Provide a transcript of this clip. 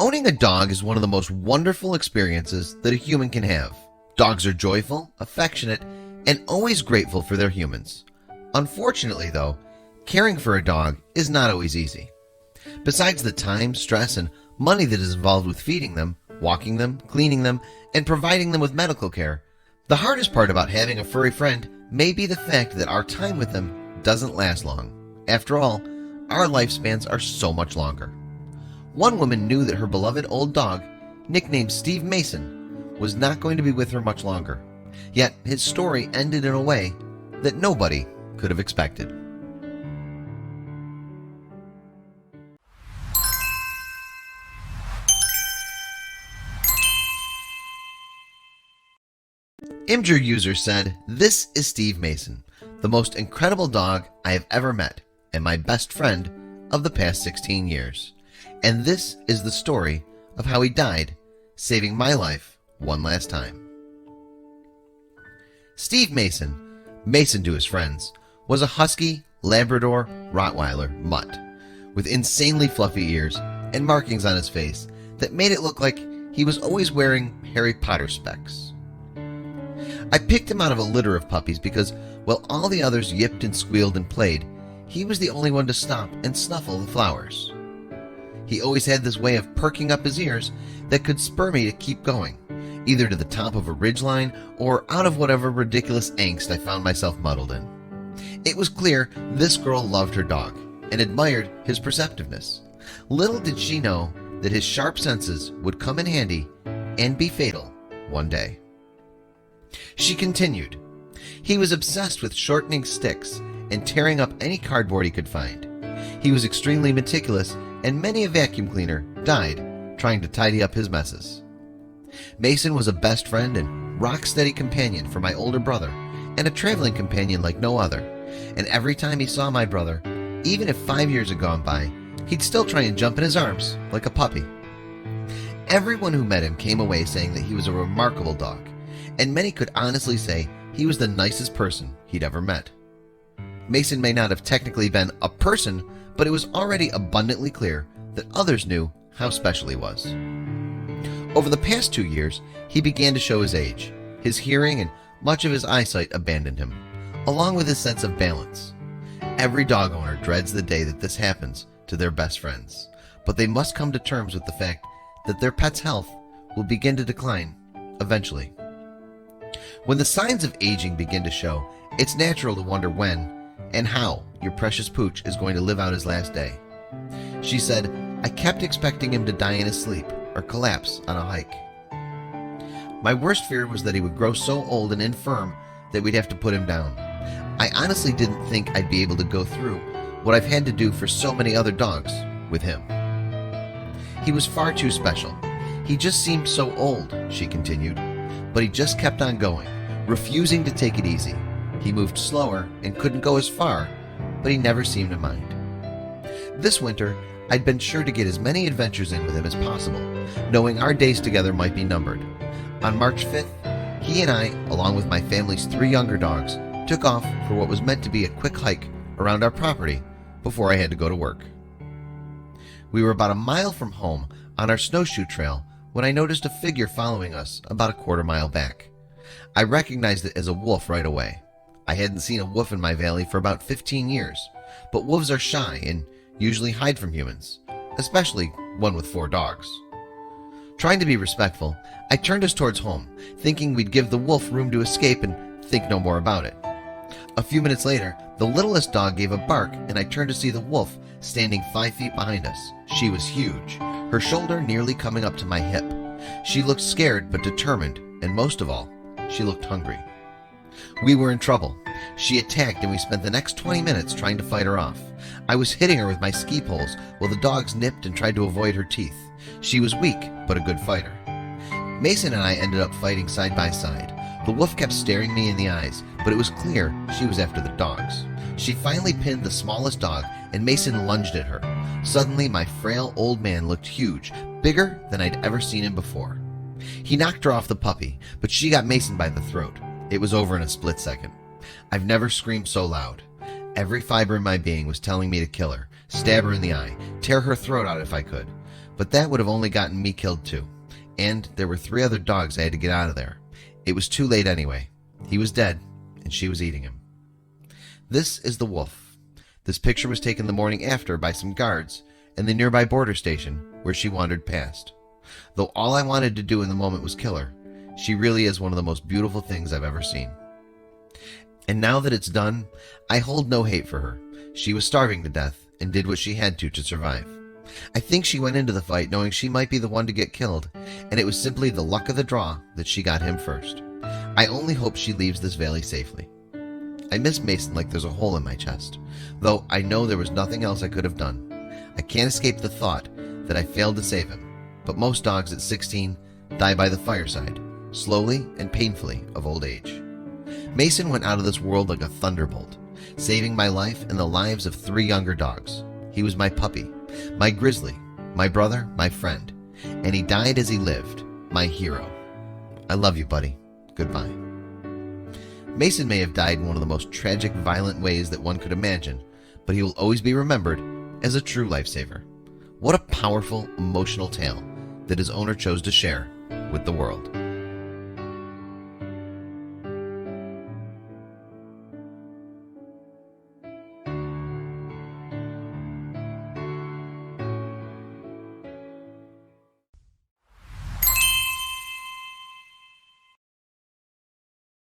Owning a dog is one of the most wonderful experiences that a human can have. Dogs are joyful, affectionate, and always grateful for their humans. Unfortunately, though, caring for a dog is not always easy. Besides the time, stress, and money that is involved with feeding them, walking them, cleaning them, and providing them with medical care, the hardest part about having a furry friend may be the fact that our time with them doesn't last long. After all, our lifespans are so much longer. One woman knew that her beloved old dog, nicknamed Steve Mason, was not going to be with her much longer. Yet his story ended in a way that nobody could have expected. Imgur user said, "This is Steve Mason, the most incredible dog I have ever met and my best friend of the past 16 years. And this is the story of how he died, saving my life one last time." Steve Mason, Mason to his friends, was a husky, Labrador, Rottweiler mutt with insanely fluffy ears and markings on his face that made it look like he was always wearing Harry Potter specs. I picked him out of a litter of puppies because while all the others yipped and squealed and played, he was the only one to stop and snuffle the flowers. He always had this way of perking up his ears that could spur me to keep going, either to the top of a ridgeline or out of whatever ridiculous angst I found myself muddled in. It was clear this girl loved her dog and admired his perceptiveness. Little did she know that his sharp senses would come in handy and be fatal one day. She continued, "He was obsessed with shortening sticks and tearing up any cardboard he could find. He was extremely meticulous, and many a vacuum cleaner died trying to tidy up his messes." Mason was a best friend and rock-steady companion for my older brother, and a traveling companion like no other. And every time he saw my brother, even if 5 years had gone by, he'd still try and jump in his arms like a puppy. Everyone who met him came away saying that he was a remarkable dog, and many could honestly say he was the nicest person he'd ever met. Mason may not have technically been a person, but it was already abundantly clear that others knew how special he was. Over the past 2 years, he began to show his age. His hearing and much of his eyesight abandoned him, along with his sense of balance. Every dog owner dreads the day that this happens to their best friends, but they must come to terms with the fact that their pet's health will begin to decline eventually. When the signs of aging begin to show, it's natural to wonder when and how your precious pooch is going to live out his last day. She said, "I kept expecting him to die in his sleep or collapse on a hike. My worst fear was that he would grow so old and infirm that we'd have to put him down. I honestly didn't think I'd be able to go through what I've had to do for so many other dogs with him. He was far too special. He just seemed so old," she continued, "but he just kept on going, refusing to take it easy. He moved slower and couldn't go as far, but he never seemed to mind. This winter, I'd been sure to get as many adventures in with him as possible, knowing our days together might be numbered. On March 5th, he and I, along with my family's 3 younger dogs, took off for what was meant to be a quick hike around our property before I had to go to work. We were about a mile from home on our snowshoe trail when I noticed a figure following us about a quarter mile back. I recognized it as a wolf right away. I hadn't seen a wolf in my valley for about 15 years, but wolves are shy and usually hide from humans, especially one with 4 dogs. Trying to be respectful, I turned us towards home, thinking we'd give the wolf room to escape and think no more about it. A few minutes later, the littlest dog gave a bark, and I turned to see the wolf standing 5 feet behind us. She was huge, her shoulder nearly coming up to my hip. She looked scared but determined, and most of all, she looked hungry. We were in trouble. She attacked, and we spent the next 20 minutes trying to fight her off. I was hitting her with my ski poles while the dogs nipped and tried to avoid her teeth. She was weak, but a good fighter. Mason and I ended up fighting side by side. The wolf kept staring me in the eyes, but it was clear she was after the dogs. She finally pinned the smallest dog, and Mason lunged at her. Suddenly, my frail old man looked huge, bigger than I'd ever seen him before. He knocked her off the puppy, but she got Mason by the throat. It was over in a split second. I've never screamed so loud. Every fiber in my being was telling me to kill her, stab her in the eye, tear her throat out if I could. But that would have only gotten me killed too. And there were 3 other dogs I had to get out of there. It was too late anyway. He was dead, and she was eating him. This is the wolf. This picture was taken the morning after by some guards in the nearby border station where she wandered past. Though all I wanted to do in the moment was kill her, she really is one of the most beautiful things I've ever seen. And now that it's done, I hold no hate for her. She was starving to death and did what she had to survive. I think she went into the fight knowing she might be the one to get killed, and it was simply the luck of the draw that she got him first. I only hope she leaves this valley safely. I miss Mason like there's a hole in my chest, though I know there was nothing else I could have done. I can't escape the thought that I failed to save him, but most dogs at 16 die by the fireside, slowly and painfully of old age. Mason went out of this world like a thunderbolt, saving my life and the lives of 3 younger dogs. He was my puppy, my grizzly, my brother, my friend, and he died as he lived, my hero. I love you, buddy. Goodbye. Mason may have died in one of the most tragic, violent ways that one could imagine, but he will always be remembered as a true lifesaver. What a powerful, emotional tale that his owner chose to share with the world.